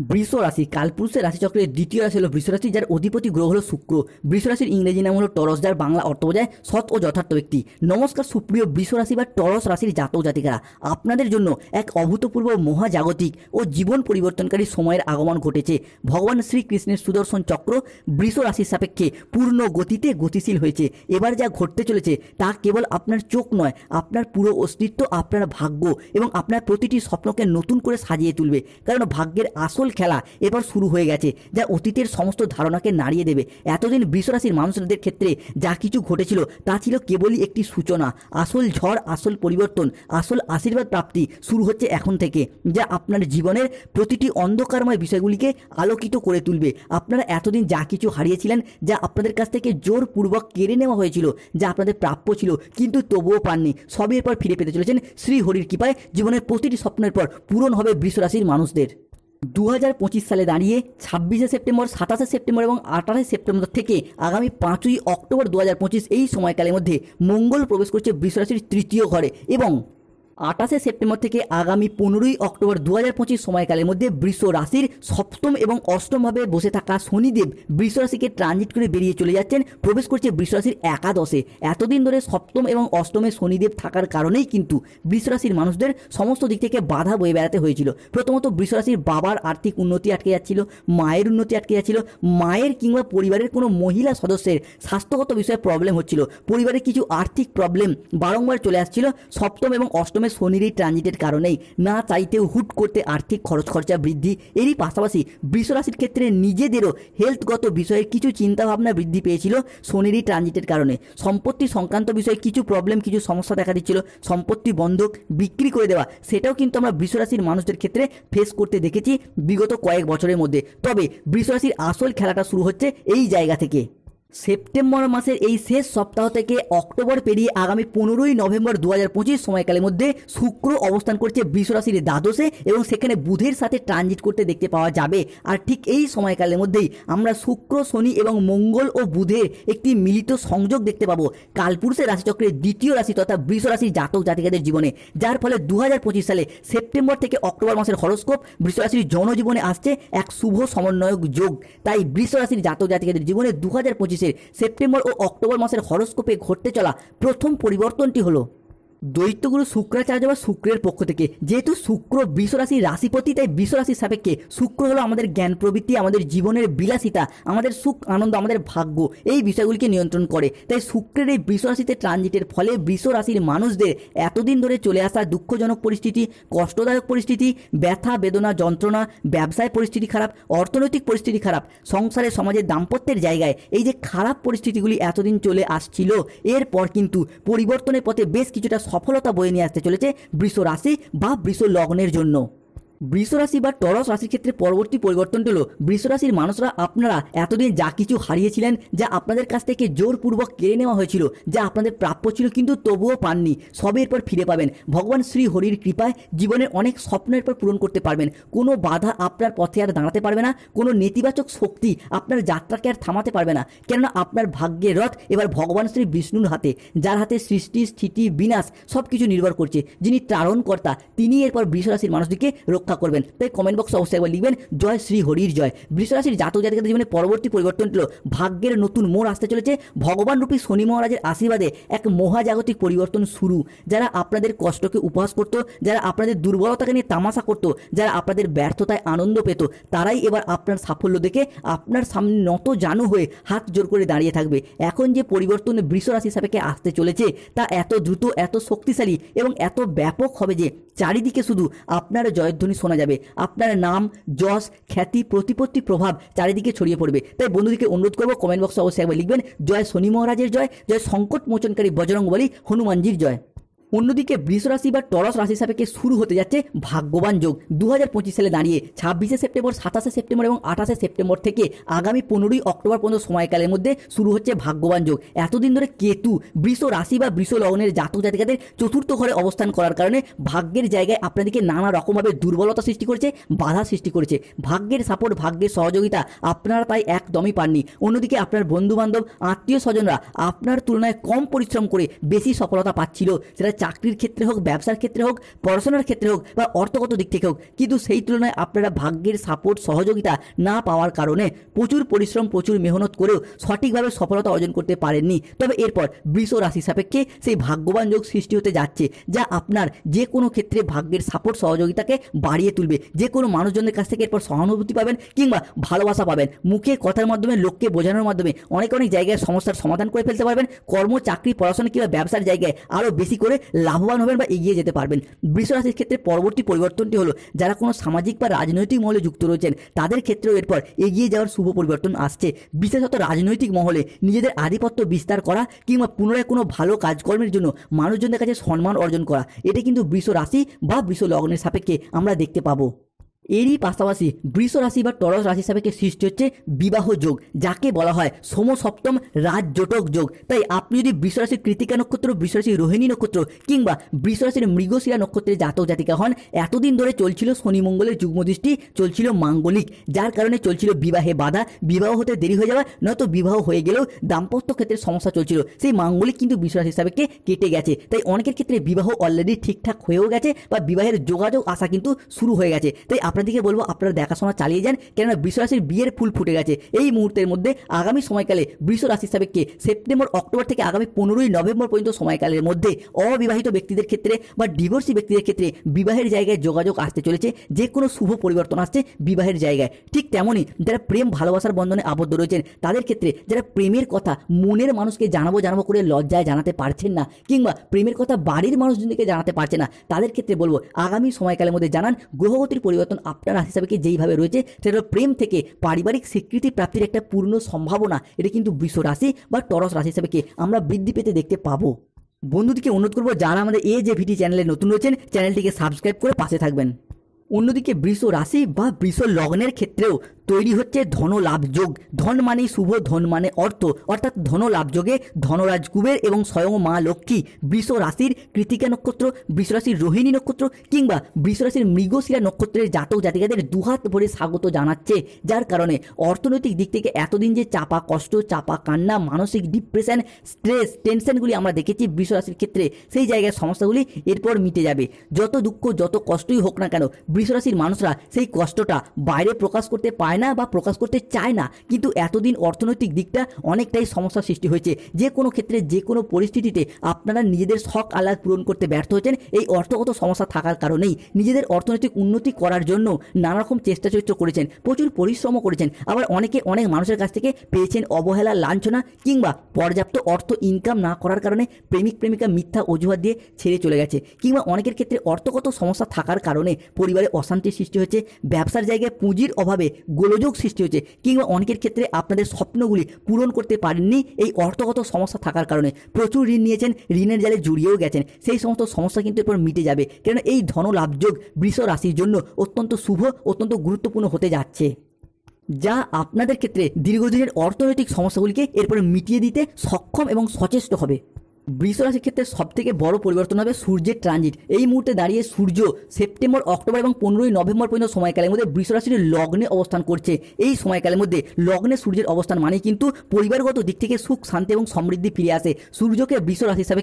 বৃষ রাশি কালপুরুষের রাশিচক্রের দ্বিতীয় রাশি হলো বৃষ রাশি, যার অধিপতি গ্রহ হলো শুক্র। বৃষ রাশির ইংরেজি নাম হলো টরস, যার বাংলা অর্থ বোঝায় সৎ ও যথার্থ ব্যক্তি। নমস্কার সুপ্রিয় বৃষ রাশি বা টরস রাশির জাতক জাতিকারা, আপনাদের জন্য এক অভূতপূর্ব মহাজাগতিক ও জীবন পরিবর্তনকারী সময়ের আগমন ঘটেছে। ভগবান শ্রীকৃষ্ণের সুদর্শন চক্র বৃষ রাশির সাপেক্ষে পূর্ণ গতিতে গতিশীল হয়েছে। এবার যা ঘটতে চলেছে তা কেবল আপনার চোখ নয়, আপনার পুরো অস্তিত্ব, আপনার ভাগ্য এবং আপনার প্রতিটি স্বপ্নকে নতুন করে সাজিয়ে তুলবে। কারণ ভাগ্যের আসল খেলা এবার শুরু হয়ে গেছে, যা অতীতের সমস্ত ধারণাকে নাড়িয়ে দেবে। এতদিন বৃষ রাশির মানুষদের ক্ষেত্রে যা কিছু ঘটেছিল তা ছিল কেবলই একটি সূচনা। আসল ঝড়, আসল পরিবর্তন, আসল আশীর্বাদ প্রাপ্তি শুরু হচ্ছে এখন থেকে, যা আপনার জীবনের প্রতিটি অন্ধকারময় বিষয়গুলিকে আলোকিত করে তুলবে। আপনারা এতদিন যা কিছু হারিয়েছিলেন, যা আপনাদের কাছ থেকে জোরপূর্বক কেড়ে নেওয়া হয়েছিল, যা আপনাদের প্রাপ্য ছিল কিন্তু তবুও পাননি, সবই এরপর ফিরে পেতে চলেছেন শ্রী হরির কৃপায়। জীবনের প্রতিটি স্বপ্নের পর পূরণ হবে বৃষ রাশির মানুষদের। 2025 সালে দাঁড়িয়ে 26শে সেপ্টেম্বর, 27শে সেপ্টেম্বর এবং 28শে সেপ্টেম্বর থেকে আগামী 5ই অক্টোবর 2025 এই সময়কালের মধ্যে মঙ্গল প্রবেশ করছে বৃষ রাশির তৃতীয় ঘরে, এবং 28শে সেপ্টেম্বর থেকে আগামী 15ই অক্টোবর 2025 সময়কালের মধ্যে বৃষ রাশির সপ্তম এবং অষ্টমভাবে বসে থাকা শনিদেব বৃষ রাশিকে ট্রানজিট করে বেরিয়ে চলে যাচ্ছেন, প্রবেশ করছে বৃষ রাশির একাদশে। এতদিন ধরে সপ্তম এবং অষ্টমে শনিদেব থাকার কারণেই কিন্তু বৃষ রাশির মানুষদের সমস্ত দিক থেকে বাধা বয়ে বেড়াতে হয়েছিল। প্রথমত বৃষ রাশির বাবার আর্থিক উন্নতি আটকে যাচ্ছিল, মায়ের উন্নতি আটকে যাচ্ছিল, মায়ের কিংবা পরিবারের কোনো মহিলা সদস্যের স্বাস্থ্যগত বিষয়ে প্রবলেম হচ্ছিল, পরিবারের কিছু আর্থিক প্রবলেম বারংবার চলে আসছিল সপ্তম এবং অষ্টমে শনির এই ট্রানজিটের কারণেই। না চাইতেও হুট করতে আর্থিক খরচা বৃদ্ধি, এরই পাশাপাশি বৃষ রাশির ক্ষেত্রে নিজেদেরও হেলথগত বিষয়ে কিছু চিন্তাভাবনা বৃদ্ধি পেয়েছিল শনির এই ট্রানজিটের কারণে। সম্পত্তি সংক্রান্ত বিষয়ে কিছু প্রবলেম, কিছু সমস্যা দেখা দিচ্ছিল, সম্পত্তি বন্ধক বিক্রি করে দেওয়া, সেটাও কিন্তু আমরা বৃষ রাশির মানুষদের ক্ষেত্রে ফেস করতে দেখেছি বিগত কয়েক বছরের মধ্যে। তবে বৃষ রাশির আসল খেলাটা শুরু হচ্ছে এই জায়গা থেকে। সেপ্টেম্বর মাসের এই শেষ সপ্তাহ থেকে অক্টোবর পেরিয়ে আগামী 15ই নভেম্বর 2025 সময়কালের মধ্যে শুক্র অবস্থান করছে বৃষ রাশির দ্বাদশে, এবং সেখানে বুধের সাথে ট্রানজিট করতে দেখতে পাওয়া যাবে। আর ঠিক এই সময়কালের মধ্যেই আমরা শুক্র, শনি এবং মঙ্গল ও বুধের একটি মিলিত সংযোগ দেখতে পাবো কালপুরুষের রাশিচক্রের দ্বিতীয় রাশি তথা বৃষ রাশির জাতক জাতিকাদের জীবনে, যার ফলে 2025 সালে সেপ্টেম্বর থেকে অক্টোবর মাসের হরোস্কোপ বৃষ রাশির জনজীবনে আসছে এক শুভ সমন্বয়ক যোগ। তাই বৃষ রাশির জাতক জাতিকাদের জীবনে 2025 সেপ্টেম্বর ও অক্টোবর মাসের হরোস্কোপে ঘটতে চলা প্রথম পরিবর্তনটি হলো দৈত্যগুরু শুক্রাচার্য বা শুক্রের পক্ষ থেকে। যেহেতু শুক্র বৃষ রাশির রাশিপতি, তাই বৃষ রাশির সাপেক্ষে শুক্র হলো আমাদের জ্ঞান প্রবৃত্তি, আমাদের জীবনের বিলাসিতা, আমাদের সুখ আনন্দ, আমাদের ভাগ্য, এই বিষয়গুলিকে নিয়ন্ত্রণ করে। তাই শুক্রের এই বৃষ রাশিতে ট্রানজিটের ফলে বৃষ রাশির মানুষদের এতদিন ধরে চলে আসা দুঃখজনক পরিস্থিতি, কষ্টদায়ক পরিস্থিতি, ব্যথা বেদনা যন্ত্রণা, ব্যবসায় পরিস্থিতি খারাপ, অর্থনৈতিক পরিস্থিতি খারাপ, সংসারে সমাজের দাম্পত্যের জায়গায় এই যে খারাপ পরিস্থিতিগুলি এতদিন চলে আসছিল, এরপর কিন্তু পরিবর্তনের পথে বেশ কিছুটা সফলতা বয়ে নিয়ে আসতে চলেছে বৃষ রাশি বা বৃষ লগ্নের জন্য। বৃষ রাশি বা টরস রাশির ক্ষেত্রে পরবর্তী পরিবর্তনটি হলো বৃষ রাশির মানুষরা, আপনারা এতদিন যা কিছু হারিয়েছিলেন, যা আপনাদের কাছ থেকে জোরপূর্বক কেড়ে নেওয়া হয়েছিল, যা আপনাদের প্রাপ্য ছিল কিন্তু তবুও পাননি, সবে এরপর ফিরে পাবেন। ভগবান শ্রী হরির কৃপায় জীবনের অনেক স্বপ্নের পর পূরণ করতে পারবেন। কোনো বাধা আপনার পথে আর দাঁড়াতে পারবে না, কোনো নেতিবাচক শক্তি আপনার যাত্রাকে আর থামাতে পারবে না, কেননা আপনার ভাগ্যের রথ এবার ভগবান শ্রী বিষ্ণুর হাতে, যার হাতে সৃষ্টি স্থিতি বিনাশ সব কিছু নির্ভর করছে। যিনি ত্রারণকর্তা, তিনি এরপর বৃষ রাশির মানুষটিকে রক্ষা করবেন। তাই কমেন্ট বক্সে অবশ্যই একবার লিখবেন জয় শ্রী হরির জয়। বৃষ রাশির জাতক জাতিকাদের জীবনে পরবর্তী পরিবর্তনটি হলো ভাগ্যের নতুন মোড় আসতে চলেছে। ভগবান রূপী শনি মহারাজের আশীর্বাদে এক মহাজাগতিক পরিবর্তন শুরু। যারা আপনাদের কষ্টকে উপহাস করত, যারা আপনাদের দুর্বলতাকে নিয়ে তামাশা করত, যারা আপনাদের ব্যর্থতায় আনন্দ পেত, তারাই এবার আপনার সাফল্য দেখে আপনার সামনে নত জানু হয়ে হাত জোর করে দাঁড়িয়ে থাকবে। এখন যে পরিবর্তন বৃষ রাশির সাপেক্ষে আসতে চলেছে তা এত দ্রুত, এত শক্তিশালী এবং এত ব্যাপক হবে যে চারিদিকে শুধু আপনার জয়ধ্বনি শোনা যাবে। আপনার নাম, যশ, খ্যাতি, প্রতিপত্তি, প্রভাব চারিদিকে ছড়িয়ে পড়বে। তাই বন্ধুদেরকে অনুরোধ করবো কমেন্ট বক্সে অবশ্যই একবার লিখবেন জয় শনি মহারাজের জয়, জয় সংকট মোচনকারী বজরংবলী হনুমানজির জয়। অন্যদিকে বৃষ রাশি বা টরস রাশি সাপেক্ষে শুরু হতে যাচ্ছে ভাগ্যবান যোগ। 2025 সালে দাঁড়িয়ে 26শে সেপ্টেম্বর, 27শে সেপ্টেম্বর এবং 28শে সেপ্টেম্বর থেকে আগামী 15ই অক্টোবর পর্যন্ত সময়কালের মধ্যে শুরু হচ্ছে ভাগ্যবান যোগ। এতদিন ধরে কেতু বৃষ রাশি বা বৃষ লগ্নের জাতক জাতিকাদের চতুর্থ ঘরে অবস্থান করার কারণে ভাগ্যের জায়গায় আপনাদেরকে নানা রকমভাবে দুর্বলতা সৃষ্টি করেছে, বাধা সৃষ্টি করেছে। ভাগ্যের সাপোর্ট, ভাগ্যের সহযোগিতা আপনারা তাই একদমই পাননি। অন্যদিকে আপনার বন্ধু বান্ধব, আত্মীয় স্বজনরা আপনার তুলনায় কম পরিশ্রম করে বেশি সফলতা পাচ্ছিল, সেটা চাকরির ক্ষেত্রে হোক, ব্যবসার ক্ষেত্রে হোক, পড়াশোনার ক্ষেত্রে হোক বা অর্থগত দিক থেকে হোক, কিন্তু সেই তুলনায় আপনারা ভাগ্যের সাপোর্ট, সহযোগিতা না পাওয়ার কারণে প্রচুর পরিশ্রম, প্রচুর মেহনত করেও সঠিকভাবে সফলতা অর্জন করতে পারেননি। তবে এরপর বৃষ রাশি সাপেক্ষে সেই ভাগ্যবান যোগ সৃষ্টি হতে যাচ্ছে, যা আপনার যে কোনো ক্ষেত্রে ভাগ্যের সাপোর্ট, সহযোগিতাকে বাড়িয়ে তুলবে। যে কোনো মানুষজনের কাছ থেকে এরপর সহানুভূতি পাবেন কিংবা ভালোবাসা পাবেন। মুখে কথার মাধ্যমে, লোককে বোঝানোর মাধ্যমে অনেক জায়গায় সমস্যার সমাধান করে ফেলতে পারবেন। কর্ম, চাকরি, পড়াশোনা কিংবা ব্যবসার জায়গায় আরও বেশি করে লাভবান হবেন বা এগিয়ে যেতে পারবেন। বৃষ রাশির ক্ষেত্রে পরবর্তী পরিবর্তনটি হলো, যারা কোনো সামাজিক বা রাজনৈতিক মহলে যুক্ত রয়েছেন তাদের ক্ষেত্রেও এরপর এগিয়ে যাওয়ার শুভ পরিবর্তন আসছে। বিশেষত রাজনৈতিক মহলে নিজেদের আধিপত্য বিস্তার করা কিংবা পুনরায় কোনো ভালো কাজকর্মের জন্য মানুষজনের কাছে সম্মান অর্জন করা, এটা কিন্তু বৃষ রাশি বা বৃষ লগ্নের সাপেক্ষে আমরা দেখতে পাবো। এরই পাশাপাশি বৃষ রাশি বা টরস রাশি সাপেক্ষে সৃষ্টি হচ্ছে বিবাহ যোগ, যাকে বলা হয় সমসপ্তম রাজজোটক যোগ। তাই আপনি যদি বৃষ রাশির কৃতিকা নক্ষত্র, বৃষ রাশির রোহিণী নক্ষত্র কিংবা বৃষ রাশির মৃগশিরা নক্ষত্রের জাতক জাতিকা হন, এতদিন ধরে চলছিল শনি মঙ্গলের যুগ্মদৃষ্টি, চলছিল মাঙ্গলিক, যার কারণে চলছিল বিবাহে বাধা, বিবাহ হতে দেরি হয়ে যাওয়া, নয়তো বিবাহ হয়ে গেলেও দাম্পত্য ক্ষেত্রে সমস্যা চলছিল। সেই মাঙ্গলিক কিন্তু বৃষ রাশি সাপেক্ষে কেটে গেছে। তাই অনেকের ক্ষেত্রে বিবাহ অলরেডি ঠিকঠাক হয়েও গেছে বা বিবাহের যোগাযোগ আসা কিন্তু শুরু হয়ে গেছে। তাই আপনাদেরকে বলবো আপনারা দেখাশোনা চালিয়ে যান, কেননা বৃষ রাশির বিয়ের ফুল ফুটে গেছে। এই মুহূর্তের মধ্যে আগামী সময়কালে বৃষ রাশির সাপেক্ষে সেপ্টেম্বর, অক্টোবর থেকে আগামী 15ই নভেম্বর পর্যন্ত সময়কালের মধ্যে অবিবাহিত ব্যক্তিদের ক্ষেত্রে বা ডিভোর্সি ব্যক্তিদের ক্ষেত্রে বিবাহের জায়গায় যোগাযোগ আসতে চলেছে। যে কোনো শুভ পরিবর্তন আসছে বিবাহের জায়গায়। ঠিক তেমনই যারা প্রেম ভালোবাসার বন্ধনে আবদ্ধ রয়েছেন তাদের ক্ষেত্রে, যারা প্রেমের কথা মনের মানুষকে জানাবো করে লজ্জায় জানাতে পারছেন না কিংবা প্রেমের কথা বাড়ির মানুষজনকে জানাতে পারছে না, তাদের ক্ষেত্রে বলবো আগামী সময়কালের মধ্যে জানান। গ্রহগতির পরিবর্তন আপনার রাশি হিসাবে যেইভাবে রয়েছে, সেটা প্রেম থেকে পারিবারিক স্বীকৃতি প্রাপ্তির একটা পূর্ণ সম্ভাবনা, এটা কিন্তু বৃষ রাশি বা টরস রাশি হিসাবে আমরা বৃদ্ধি পেতে দেখতে পাবো। বন্ধুদেরকে অনুরোধ করবো যারা আমাদের AJVT চ্যানেলে নতুন রয়েছেন, চ্যানেলটিকে সাবস্ক্রাইব করে পাশে থাকবেন। অন্যদিকে বৃষ রাশি বা বৃষ লগ্নের ক্ষেত্রেও তৈরি হচ্ছে ধন লাভ যোগ। ধন মানেই শুভ, ধন মানে অর্থ, অর্থাৎ ধন লাভ যোগে ধনরাজ কুবের এবং স্বয়ং মা লক্ষ্মী বৃষ রাশির কৃতিকা নক্ষত্র, বৃষ রাশির রোহিণী নক্ষত্র কিংবা বৃষ রাশির মৃগশিরা নক্ষত্রের জাতক জাতিকাদের দুহাত ভরে স্বাগত জানাচ্ছে। যার কারণে অর্থনৈতিক দিক থেকে এতদিন যে চাপা কষ্ট, চাপা কান্না, মানসিক ডিপ্রেশন, স্ট্রেস, টেনশনগুলি আমরা দেখেছি বৃষ রাশির ক্ষেত্রে, সেই জায়গায় সমস্যাগুলি এরপর মিটে যাবে। যত দুঃখ, যত কষ্টই হোক না কেন, বৃষ রাশির মানুষরা সেই কষ্টটা বাইরে প্রকাশ করতে পায় না বা প্রকাশ করতে চায় না। কিন্তু এতদিন অর্থনৈতিক দিকটা অনেকটাই সমস্যার সৃষ্টি হয়েছে। যে কোনো ক্ষেত্রে, যে কোনো পরিস্থিতিতে আপনারা নিজেদের শখ আহ্লাদ পূরণ করতে ব্যর্থ হয়েছেন এই অর্থগত সমস্যা থাকার কারণেই। নিজেদের অর্থনৈতিক উন্নতি করার জন্য নানা রকম চেষ্টা চরিত্র করেছেন, প্রচুর পরিশ্রমও করেছেন। আবার অনেক মানুষের কাছ থেকে পেয়েছেন অবহেলা, লাঞ্ছনা কিংবা পর্যাপ্ত অর্থ ইনকাম না করার কারণে প্রেমিক প্রেমিকা মিথ্যা অজুহাত দিয়ে ছেড়ে চলে গেছে। কিংবা অনেকের ক্ষেত্রে অর্থগত সমস্যা থাকার কারণে পরিবারে অশান্তির সৃষ্টি হয়েছে, ব্যবসার জায়গায় পুঁজির অভাবে গোলযোগ সৃষ্টি হয়েছে, কিংবা অনেকের ক্ষেত্রে আপনাদের স্বপ্নগুলি পূরণ করতে পারেননি এই অর্থগত সমস্যা থাকার কারণে। প্রচুর ঋণ নিয়েছেন, ঋণের জালে জড়িয়েও গেছেন। সেই সমস্ত সমস্যা কিন্তু এরপর মিটে যাবে, কেননা এই ধনলাভ যোগ বৃষ রাশির জন্য অত্যন্ত শুভ, অত্যন্ত গুরুত্বপূর্ণ হতে যাচ্ছে, যা আপনাদের ক্ষেত্রে দীর্ঘদিনের অর্থনৈতিক সমস্যাগুলিকে এরপরে মিটিয়ে দিতে সক্ষম এবং সচেষ্ট হবে। বৃষ রাশির ক্ষেত্রে সবথেকে বড় পরিবর্তন হবে সূর্যের ট্রানজিট। এই মুহূর্তে দাঁড়িয়ে সূর্য সেপ্টেম্বর, অক্টোবর এবং 15ই নভেম্বর পর্যন্ত সময়কালের মধ্যে বৃষ রাশির লগ্নে অবস্থান করছে। এই সময়কালের মধ্যে লগ্নে সূর্যের অবস্থান মানে কিন্তু পরিবারগত দিক থেকে সুখ, শান্তি এবং সমৃদ্ধি ফিরে আসে। সূর্যকে বৃষ রাশি হিসাবে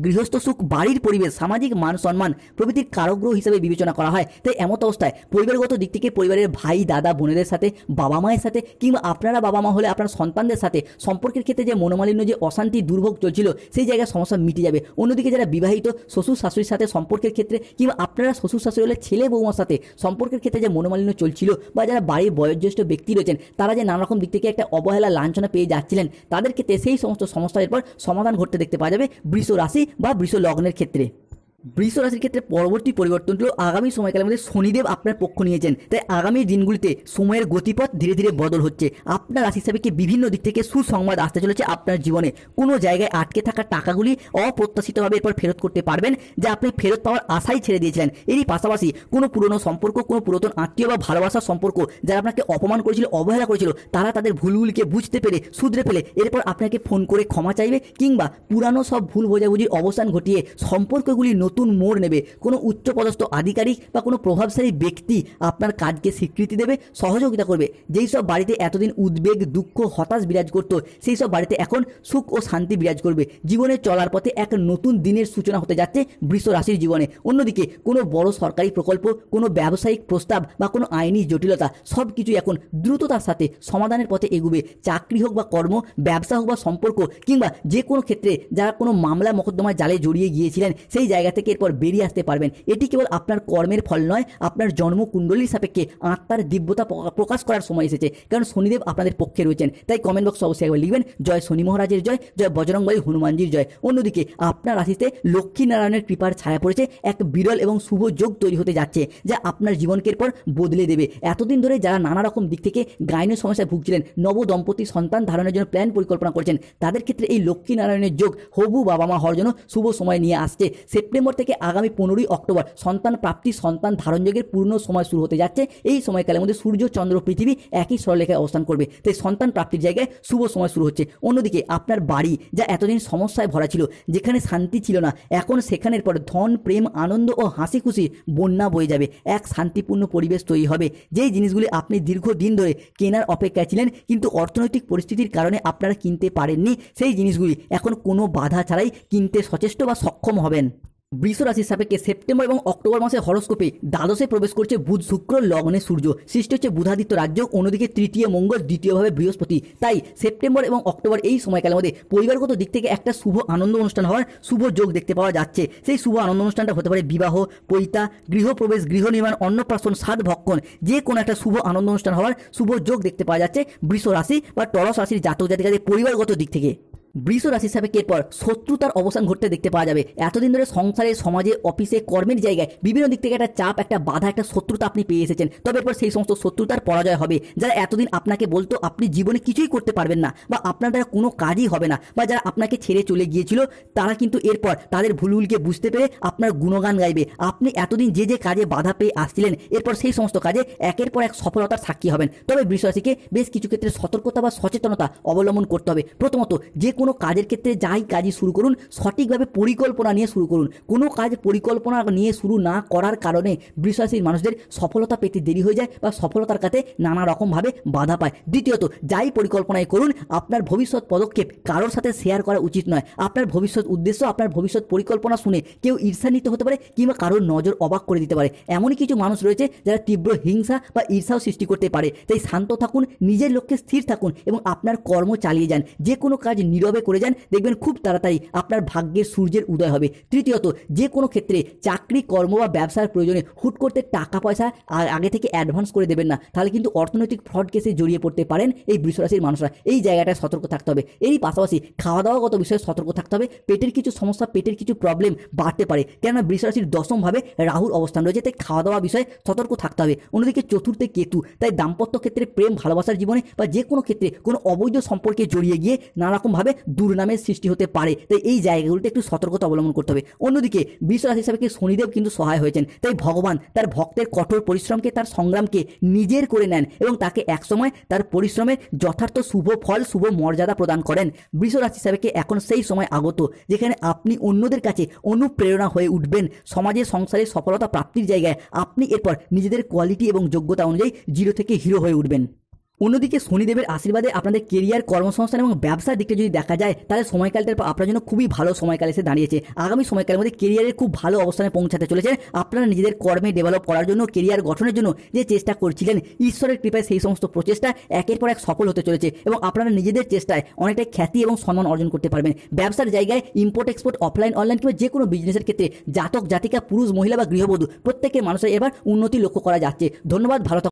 গৃহস্থ সুখ, বাড়ির পরিবেশ, সামাজিক মান সম্মান প্রভৃতির কারগ্রহ হিসেবে বিবেচনা করা হয়। তাই এমত অবস্থায় পরিবারগত দিক থেকে পরিবারের ভাই, দাদা, বোনেদের সাথে, বাবা মায়ের সাথে কিংবা আপনারা বাবা মা হলে আপনার সন্তানদের সাথে সম্পর্কের ক্ষেত্রে যে মনোমালিন্য, যে অশান্তি, দুর্ভোগ চলছিল, সেই জায়গায় সমস্যা মিটে যাবে। অন্যদিকে যারা বিবাহিত, শ্বশুর শাশুড়ির সাথে সম্পর্কের ক্ষেত্রে কিংবা আপনারা শ্বশুর শাশুড়ি হলে ছেলে বৌমার সাথে সম্পর্কের ক্ষেত্রে যে মনোমালিন্য চলছিল বা যারা বাড়ির বয়োজ্যেষ্ঠ ব্যক্তি রয়েছেন তারা যে নানা রকম দিক থেকে একটা অবহেলা, লাঞ্ছনা পেয়ে যাচ্ছিলেন, তাদের ক্ষেত্রে সেই সমস্ত সমস্যার এরপর সমাধান ঘটতে দেখতে পাওয়া যাবে বৃষ রাশি বা বৃষ লগ্নের ক্ষেত্রে। বৃষ রাশির ক্ষেত্রে পরবর্তী পরিবর্তনটি আগামী সময়কালের মধ্যে শনিদেব আপনার পক্ষ নিয়েছেন। তাই আগামী দিনগুলিতে সময়ের গতিপথ ধীরে ধীরে বদল হচ্ছে। আপনার রাশি হিসাবে কি বিভিন্ন দিক থেকে সুসংবাদ আসতে চলেছে আপনার জীবনে। কোনো জায়গায় আটকে থাকা টাকাগুলি অপ্রত্যাশিতভাবে এরপর ফেরত করতে পারবেন, যা আপনি ফেরত পাওয়ার আশাই ছেড়ে দিয়েছিলেন। এরই পাশাপাশি কোনো পুরনো সম্পর্ক, কোনো পুরাতন আত্মীয় বা ভালোবাসার সম্পর্ক যারা আপনাকে অপমান করেছিল, অবহেলা করেছিল, তারা তাদের ভুলগুলিকে বুঝতে পেরে, শুধরে ফেলে এরপর আপনাকে ফোন করে ক্ষমা চাইবে কিংবা পুরানো সব ভুল বোঝাবুঝির অবসান ঘটিয়ে সম্পর্কগুলি নতুন মোড় নেবে। কোনো উচ্চপদস্থ আধিকারিক বা কোনো প্রভাবশালী ব্যক্তি আপনার কাজকে স্বীকৃতি দেবে, সহযোগিতা করবে। যেই সব বাড়িতে এতদিন উদ্বেগ, দুঃখ, হতাশ বিরাজ করতো, সেই সব বাড়িতে এখন সুখ ও শান্তি বিরাজ করবে। জীবনে চলার পথে এক নতুন দিনের সূচনা হতে যাচ্ছে বৃষ রাশির জীবনে। অন্যদিকে কোনো বড় সরকারি প্রকল্প, কোনো ব্যবসায়িক প্রস্তাব বা কোনো আইনি জটিলতা সব কিছুই এখন দ্রুততার সাথে সমাধানের পথে এগুবে। চাকরি হোক বা কর্ম, ব্যবসা হোক বা সম্পর্ক, কিংবা যে কোনো ক্ষেত্রে যারা কোনো মামলা মোকদ্দমার জালে জড়িয়ে গিয়েছিলেন, সেই জায়গা থেকে এরপর বেরিয়ে আসতে পারবেন। এটি কেবল আপনার কর্মের ফল নয়, আপনার জন্মকুণ্ডলীর সাপেক্ষে আত্মার দিব্যতা প্রকাশ করার সময় এসেছে। কারণ শনিদেব আপনাদের পক্ষে রয়েছেন। তাই কমেন্ট বক্সে অবশ্যই একবার লিখবেন জয় শনি মহারাজের জয়, জয় বজরংবলী হনুমানজির জয়। অন্যদিকে আপনার রাশিতে লক্ষ্মীনারায়ণের কৃপার ছায়া পড়েছে। এক বিরল এবং শুভ যোগ তৈরি হতে যাচ্ছে, যা আপনার জীবনকে এরপর বদলে দেবে। এতদিন ধরে যারা নানা রকম দিক থেকে গাইনের সমস্যায় ভুগছিলেন, নব দম্পতি সন্তান ধারণের জন্য প্ল্যান পরিকল্পনা করছেন, তাদের ক্ষেত্রে এই লক্ষ্মীনারায়ণের যোগ হবু বাবা মা হওয়ার জন্য শুভ সময় নিয়ে আসছে। সেপ্টেম্বর থেকে আগামী 15ই অক্টোবর সন্তান প্রাপ্তি, সন্তান ধারণ যোগের পূর্ণ সময় শুরু হতে যাচ্ছে। এই সময়কালের মধ্যে সূর্য, চন্দ্র, পৃথিবী একই সরলরেখায় অবস্থান করবে। তাই সন্তান প্রাপ্তির জায়গায় শুভ সময় শুরু হচ্ছে। অন্যদিকে আপনার বাড়ি, যা এতদিন সমস্যায় ভরা ছিল, যেখানে শান্তি ছিল না, এখন সেখানের পর ধন, প্রেম, আনন্দ ও হাসি খুশির বন্যা বয়ে যাবে। এক শান্তিপূর্ণ পরিবেশ তৈরি হবে। যেই জিনিসগুলি আপনি দীর্ঘদিন ধরে কেনার অপেক্ষায় ছিলেন, কিন্তু অর্থনৈতিক পরিস্থিতির কারণে আপনারা কিনতে পারেননি, সেই জিনিসগুলি এখন কোনো বাধা ছাড়াই কিনতে সচেষ্ট বা সক্ষম হবেন। বৃষ রাশির সাপেক্ষে সেপ্টেম্বর এবং অক্টোবর মাসে হরস্কোপে দ্বাদশে প্রবেশ করছে বুধ, শুক্র, লগ্নে সূর্য, সৃষ্টি হচ্ছে বুধাদিত্য রাজ্য। অন্যদিকে তৃতীয় মঙ্গল, দ্বিতীয়ভাবে বৃহস্পতি। তাই সেপ্টেম্বর এবং অক্টোবর এই সময়কালের মধ্যে পরিবারগত দিক থেকে একটা শুভ আনন্দ অনুষ্ঠান হওয়ার শুভ যোগ দেখতে পাওয়া যাচ্ছে। সেই শুভ আনন্দ অনুষ্ঠানটা হতে পারে বিবাহ, পৈতা, গৃহপ্রবেশ, গৃহ নির্মাণ, অন্নপ্রাশন, সাধ ভক্ষণ, যে কোনো একটা শুভ আনন্দ অনুষ্ঠান হওয়ার শুভ যোগ দেখতে পাওয়া যাচ্ছে বৃষ রাশি বা টরস রাশির জাতক জাতিকাদের পরিবারগত দিক থেকে। বৃষ রাশির সাপেক্ষে এরপর শত্রুতার অবসান ঘটতে দেখতে পাওয়া যাবে। এতদিন ধরে সংসারে, সমাজে, অফিসে, কর্মের জায়গায় বিভিন্ন দিক থেকে একটা চাপ, একটা বাধা, একটা শত্রুতা আপনি পেয়ে এসেছেন। তবে এরপর সেই সমস্ত শত্রুতার পরাজয় হবে। যারা এতদিন আপনাকে বলতো আপনি জীবনে কিছুই করতে পারবেন না, বা আপনার দ্বারা কোনো কাজই হবে না, বা যারা আপনাকে ছেড়ে চলে গিয়েছিল, তারা কিন্তু এরপর তাদের ভুলকে বুঝতে পেরে আপনার গুণগান গাইবে। আপনি এতদিন যে যে কাজে বাধা পেয়ে আসছিলেন, এরপর সেই সমস্ত কাজে একের পর এক সফলতার সাক্ষী হবেন। তবে বৃষ রাশিকে বেশ কিছু ক্ষেত্রে সতর্কতা বা সচেতনতা অবলম্বন করতে হবে। প্রথমত, যে কোনো কাজের ক্ষেত্রে যাই কাজই শুরু করুন, সঠিকভাবে পরিকল্পনা নিয়ে শুরু করুন। কোনো কাজ পরিকল্পনা নিয়ে শুরু না করার কারণে বৃষ রাশির মানুষদের সফলতা পেতে দেরি হয়ে যায়, বা সফলতার কাছে নানা রকমভাবে বাধা পায়। দ্বিতীয়ত, যাই পরিকল্পনায় করুন, আপনার ভবিষ্যৎ পদক্ষেপ কারোর সাথে শেয়ার করা উচিত নয়। আপনার ভবিষ্যৎ উদ্দেশ্য, আপনার ভবিষ্যৎ পরিকল্পনা শুনে কেউ ঈর্ষান্বিত হতে পারে, কিংবা কারোর নজর অবাক করে দিতে পারে। এমনই কিছু মানুষ রয়েছে যারা তীব্র হিংসা বা ঈর্ষাও সৃষ্টি করতে পারে। তাই শান্ত থাকুন, নিজের লক্ষ্যে স্থির থাকুন এবং আপনার কর্ম চালিয়ে যান। যে কোনো কাজ নীরবে করে যান, দেখবেন খুব তাড়াতাড়ি আপনার ভাগ্যের সূর্যের উদয় হবে। তৃতীয়ত, যে কোনো ক্ষেত্রে চাকরি, কর্ম বা ব্যবসার প্রয়োজনে হুট করতে টাকা পয়সা আগে থেকে অ্যাডভান্স করে দেবেন না, তাহলে কিন্তু অর্থনৈতিক ফ্রড কেসে জড়িয়ে পড়তে পারেন এই বৃষ রাশির মানুষরা। এই জায়গাটায় সতর্ক থাকতে হবে। এরই পাশাপাশি খাওয়া দাওয়াগত বিষয়ে সতর্ক থাকতে হবে। পেটের কিছু সমস্যা, পেটের কিছু প্রবলেম বাড়তে পারে, কেননা বৃষ রাশির দশমভাবে রাহুর অবস্থান রয়েছে। তাই খাওয়া দাওয়া বিষয়ে সতর্ক থাকতে হবে। অন্যদিকে চতুর্থে কেতু, তাই দাম্পত্য ক্ষেত্রে, প্রেম ভালোবাসার জীবনে বা যে কোনো ক্ষেত্রে কোনো অবৈধ সম্পর্কে জড়িয়ে গিয়ে নানারকমভাবে দুর্নামের সৃষ্টি হতে পারে। তাই এই জায়গাগুলোতে একটু সতর্কতা অবলম্বন করতে হবে। অন্যদিকে বৃষ রাশি হিসাবে শনিদেব কিন্তু সহায় হয়েছেন। তাই ভগবান তার ভক্তের কঠোর পরিশ্রমকে, তার সংগ্রামকে নিজের করে নেন এবং তাকে একসময় তার পরিশ্রমের যথার্থ শুভ ফল, শুভ মর্যাদা প্রদান করেন। বৃষ রাশি হিসাবে এখন সেই সময় আগত, যেখানে আপনি অন্যদের কাছে অনুপ্রেরণা হয়ে উঠবেন। সমাজে, সংসারে সফলতা প্রাপ্তির জায়গায় আপনি এরপর নিজেদের কোয়ালিটি এবং যোগ্যতা অনুযায়ী জিরো থেকে হিরো হয়ে উঠবেন। অন্যদিকে শনিদেবের আশীর্বাদে আপনাদের কেরিয়ার, কর্মসংস্থান এবং ব্যবসার দিকটা যদি দেখা যায়, তাহলে সময়কালটা আপনার জন্য খুবই ভালো সময়কাল এসে দাঁড়িয়েছে। আগামী সময়কালের মধ্যে কেরিয়ারের খুব ভালো অবস্থানে পৌঁছাতে চলেছে। আপনারা নিজেদের কর্মে ডেভেলপ করার জন্য, কেরিয়ার গঠনের জন্য যে চেষ্টা করছিলেন, ঈশ্বরের কৃপায় সেই সমস্ত প্রচেষ্টা একের পর এক সফল হতে চলেছে এবং আপনারা নিজেদের চেষ্টায় অনেকটাই খ্যাতি এবং সম্মান অর্জন করতে পারবেন। ব্যবসার জায়গায় ইম্পোর্ট এক্সপোর্ট, অফলাইন অনলাইন কিংবা যে কোনো বিজনেসের ক্ষেত্রে জাতক জাতিকা, পুরুষ মহিলা বা গৃহবধূ প্রত্যেকের মানুষের এবার উন্নতি লক্ষ্য করা যাচ্ছে। ধন্যবাদ, ভালো থাকুন।